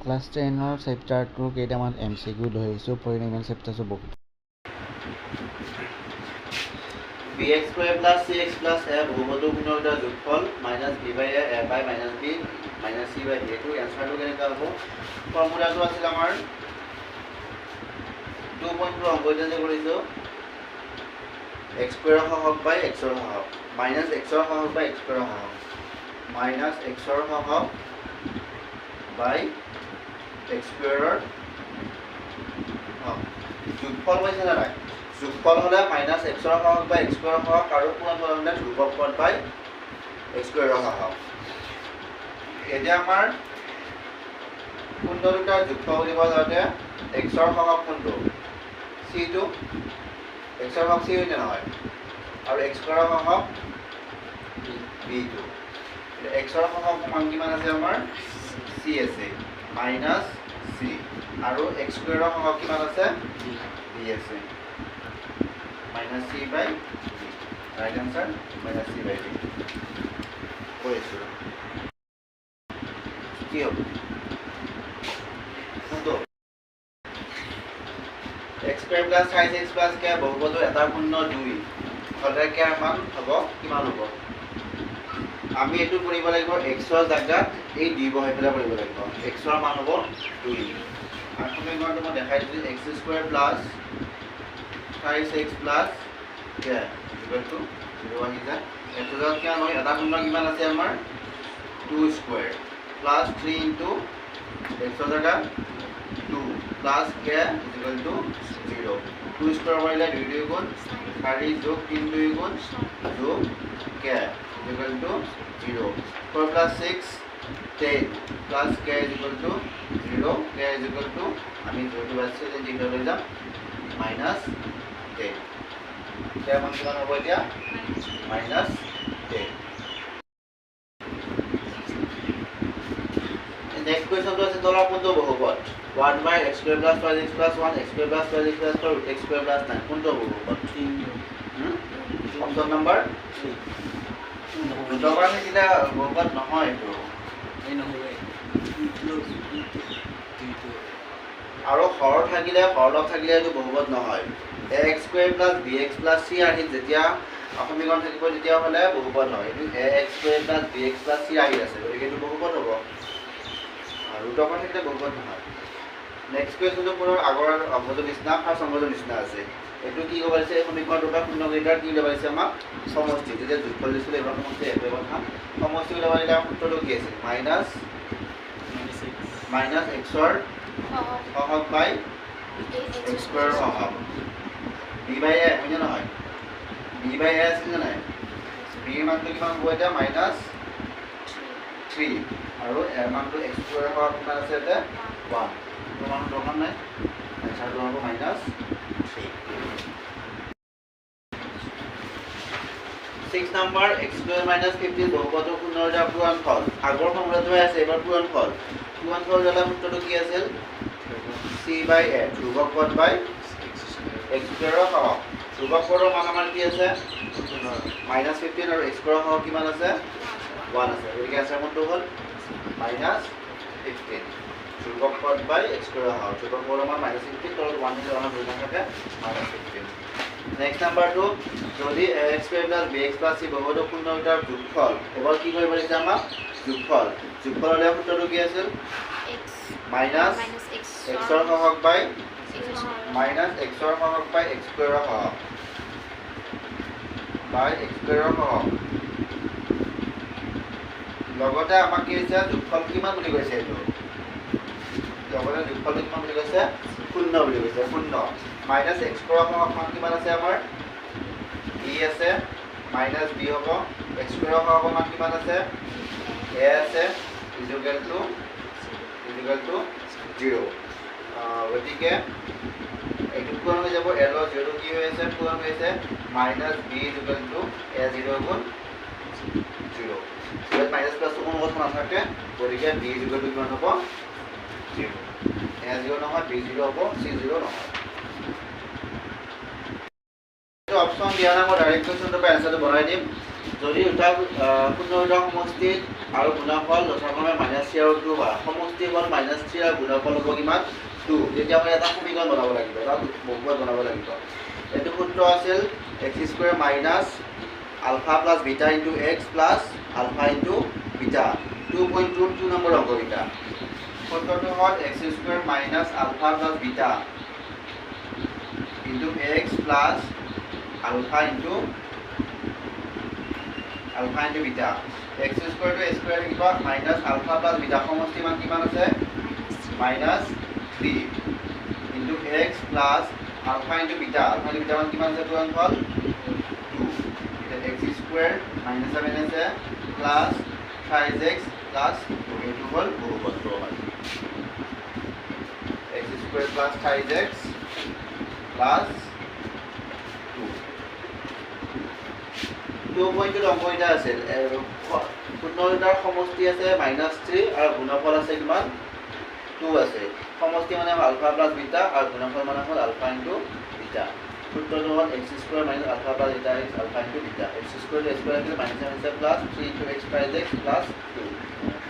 class 10 চেপ্টাৰটো কেইটামান MCQ ধৰিছোঁ পৰিণামীয় চেপ্টাৰটো বহুত bx square plus cx plus a বহুপদৰ গুণিতৰ যোগফল minus b by a by minus b minus c by d এটো এনসাৰটো কেনেকা হ'ব ফৰ্মুলাটো আছিল আমাৰ 2.2 অংকতে যে কৰিছো x square হওক by x ৰ হওক minus x ৰ হওক by x ৰ হওক minus x ৰ হওক by x square যোগফল হৈছে না নাই যোগফল হলে minus x ৰ হওক by x square হওক আৰু পূৰণফল হলে ধ্ৰুবক by x square হওক এতিয়া আমাৰ কোনটো দুটা যোগফল দিব যাওঁতে x ৰ হওক কোনটো c টো x ৰ হওক c হৈছে নহয় আৰু x square হওক b টো x ৰ হওক মান কিমান আছে আমাৰ c আছে minus c আৰু x square হওক কিমান আছে b আছে minus c by d right answer minus c by d কৰিছো কি হ'ব কোনটো x square plus 5x plus k বহুপদৰ এটা পূৰ্ণ 2 হলে k মান হ'ব কিমান হ'ব আমি এটো কৰিব লাগিব x ৰ জায়গাত এই d বহাই পেলাই কৰিব লাগিব x ৰ মান হ'ব 2 আৰু তুমি গণটো মই দেখাই দিছো x square plus 5x plus k equal to 0 আহি যায় এটো জায়গাত কি হয় এটা পূৰ্ণ কিমান আছে আমাৰ 2 square plus 3 into x ৰ জায়গাত 2 plus k equal to 0 2 square কৰিলে 2 2 গুণ 4 যোগ 3 2 গুণ যোগ k equal to 0 4 plus 6 10 plus k equal to 0 k equal to আমি যোগ বাছে যে দিলে লৈ যাম minus 10 k মান কিমান হ'ব এতিয়া minus 10 next question to আছে তলৰ কোনটো বহুপদ 1 by x square plus 5x plus 1 x square plus 12x plus 4 x square plus 9 কোনটো বহুপদ অপচন নম্বৰ 3 দুটাৰ নিচিনা বহুপদ নহয় এটো এই নহয় আৰু হৰ থাকিলে হৰলক থাকিলে এটো বহুপদ নহয় ax square plus bx plus c আহি যেতিয়া সমীকৰণ থাকিব তেতিয়া হলে বহুপদ হয় এটো ax square plus bx plus c আহি আছে গতিকে এটো বহুপদ হ'ব আৰু দুটাৰ থাকিলে বহুপদ নহয় নেক্সট কোৱেশ্চনটো পুনৰ আগৰ অংকটো নিচিনা ফাৰ্স্ট অংকটো নিচিনা আছে এটো কি ক'ব আছে সমীকৰণ দুটা পূৰ্ণ কেইটাৰ কি ল'ব আছে আমাক সমষ্টি যেতিয়া যোগফল দিছিল এবাৰ সমষ্টি একে কথা সমষ্টি ল'ব দিলে সূত্ৰটো কি আছিল মাইনাস x ৰ হওক বাই x স্কয়াৰ হওক b বাই a হয় নহয় b বাই a আছিল না নাই b মানটো কিমান হ'ব এতিয়া মাইনাস 3 আৰু a মানটো x স্কয়াৰ হওক কিমান আছে এতিয়া 1 মান দৰকাৰ নাই আনসাৰটো হ'ব minus 3 6 number x square minus 15 বহুপদৰ পুনৰুদ্ধাৰ পূৰণফল আগৰ ফৰ্মুলাটো আছে এবাৰ পূৰণফল জলা সূত্ৰটো কি আছিল c by a ধ্ৰুবক পদ by x স্কয়াৰ হওক ধ্ৰুবক পদৰ মান আমাৰ কি আছে minus 15 আৰু x স্কয়াৰ হওক কিমান আছে 1 আছে গতিকে আনসাৰ কোনটো হ'ল minus 15 ধ্ৰুবক পদ by x স্কয়াৰ হওক ধ্ৰুবক পদৰ মান minus 15 তলত 1 হিচাপে আমাৰ ধৰি থাকে minus 15 নেক্সট নাম্বাৰটো যদি x square plus bx plus c বহুপদৰ পুনৰুদ্ধাৰ যোগফল এবাৰ কি কৰিব লাগিছে আমাক যোগফলৰ সূত্ৰটো কি আছিল minus x ৰ হওক by minus x ৰ হওক by x square হওক by x square হওক লগতে আমাক কি হৈছে যোগফল কিমান বুলি কৈছে এইটো লগতে যোগফল কিমান বুলি কৈছে শূন্য বুলি কৈছে শূন্য minus x square হওক মান কিমান আছে আমাৰ e আছে minus b হ'ব x square হওক মান কিমান আছে a আছে equal to 0 গতিকে এইটো কোন হৈ যাব l ৰ 0 কি হৈ আছে কোন হৈ আছে minus b equal to a0 গুণ 0 ইয়াত মাইনাস প্লাস কোন কথা নাথাকে গতিকে b equal to কিমান হ'ব 0 a0 নহয় b0 হ'ব c0 নহয় অপশন দিয়া নামৰ ডাইৰেক্ট কুৱেশ্যনটোৰ পৰা এনচাৰটো বনাই দিম যদি দুটা শূন্য দুটা সমষ্টিত আৰু গুণফল যথাক্ৰমে -3 আৰু 2 হয় সমষ্টি হ'ল -3 আৰু গুণফল হ'ব কিমান 2 তেতিয়া আমি এটা সমীকৰণ বনাব লাগিব এটা বহুপদ বনাব লাগিব এইটো সূত্ৰ আছিল x² minus alpha plus beta into x plus alpha into beta 2.22 number অংককেইটা সূত্ৰটো হ'ল x² minus alpha plus beta into x plus alpha into beta x² to a square থাকিব মাইনাছ আলফা প্লাছ বিটা সমষ্টি মান কিমান আছে -3 into x plus alpha into beta মান কিমান আছে পূৰণ হ'ল 2 এটা x² মাইনাছ 7 আছে প্লাছ 5x প্লাছ 2 এইটো হ'ল বহুপদটো হয় x² প্লাছ 5x প্লাছ 2 পইণ্টৰ অংক এটা আছিল শূন্য দুটাৰ সমষ্টি আছে -3 আৰু গুণফল আছে কিমান 2 আছে সমষ্টি মানে আলফা প্লাছ বিটা আৰু গুণফল মানে হ'ল আলফা ইনটু বিটা সূত্ৰটো হ'ল x² minus alpha plus beta x alpha into beta x² to a square আছে -7 plus 3 into x 5x plus 2